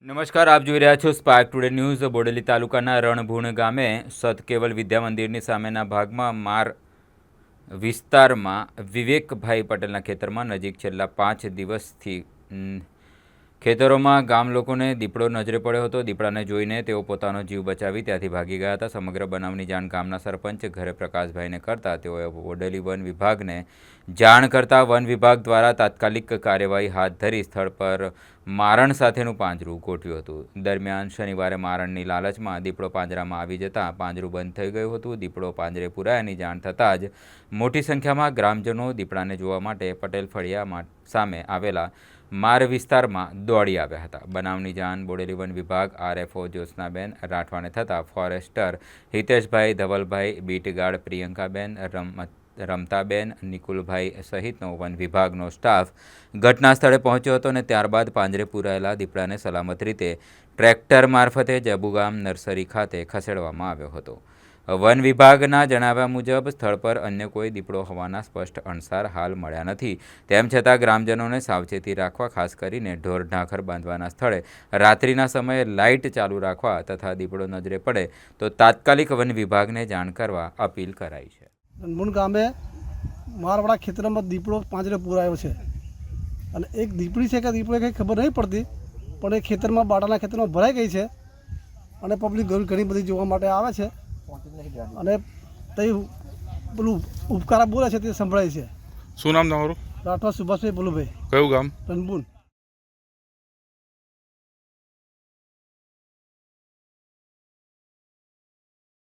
નમસ્કાર, આપ જોઈ રહ્યા છો સ્પાર્ક ટુડે ન્યૂઝ। બોડેલી તાલુકાના રણભૂણ ગામે સતકેવલ વિદ્યા મંદિરની સામેના ભાગમાં માર વિસ્તારમાં વિવેકભાઈ પટેલના ખેતરમાં નજીક છેલ્લા 5 દિવસથી ખેતરોમાં ગામ લોકોને દીપડો નજરે પડ્યો હતો। દીપડાને જોઈને તેઓ પોતાનો જીવ બચાવી ત્યાંથી ભાગી ગયા હતા। સમગ્ર બનાવની જાણ ગામના સરપંચ ઘરે પ્રકાશભાઈને કરતા તેઓએ બોડેલી વન વિભાગને જાણ કરતા વન વિભાગ દ્વારા તાત્કાલિક કાર્યવાહી હાથ ધરી સ્થળ પર મારણ સાથેનું પાંજરું ગોઠવ્યું હતું। દરમિયાન શનિવારે મારણની લાલચમાં દીપડો પાંજરામાં આવી જતાં પાંજરું બંધ થઈ ગયું હતું। દીપડો પાંજરે પુરાયાની જાણ થતાં જ મોટી સંખ્યામાં ગ્રામજનો દીપડાને જોવા માટે પટેલ ફળિયા સામે આવેલા માર વિસ્તારમાં દોડી આવ્યા હતા। બનાવની જાણ બોડેલી વન વિભાગ આરએફઓ જ્યોત્સનાબેન રાઠવાને થતાં ફોરેસ્ટર હિતેશભાઈ, ધવલભાઈ, બીટગાર્ડ પ્રિયંકાબેન, રમતાબેન, નિકુલભાઈ સહિતનો વન વિભાગનો સ્ટાફ ઘટના સ્થળે પહોંચ્યો હતો અને ત્યારબાદ પાંજરે પૂરાયેલા દીપડાને સલામત રીતે ટ્રેક્ટર મારફતે જબુગામ નર્સરી ખાતે ખસેડવામાં આવ્યો હતો। વન વિભાગના જણાવ્યા મુજબ સ્થળ પર અન્ય કોઈ દીપડો હોવાના સ્પષ્ટ અણસાર હાલ મળ્યા નથી। તેમ છતાં ગ્રામજનોને સાવચેતી રાખવા, ખાસ કરીને ઢોર ઢાંખર બાંધવાના સ્થળે રાત્રિના સમયે લાઇટ ચાલુ રાખવા તથા દીપડો નજરે પડે તો તાત્કાલિક વન વિભાગને જાણ કરવા અપીલ કરાઈ છે। રણભૂણ ગામે મારવાડા ખેતરમાં દીપડો પાંજરે પૂરાયો છે અને એક દીપડી છે કે દીપડો કંઈ ખબર નહીં પડતી, પણ એ ખેતરમાં બાટાના ખેતરમાં ભરાઈ ગઈ છે અને પબ્લિક ઘણી બધી જોવા માટે આવે છે અને તે પેલું ઉપકારા બોલે છે તે સંભળાય છે। શું નામ તમારું? રાઠવા સુભાષભાઈ બોલુભાઈ। કયું ગામ? રણભૂણ।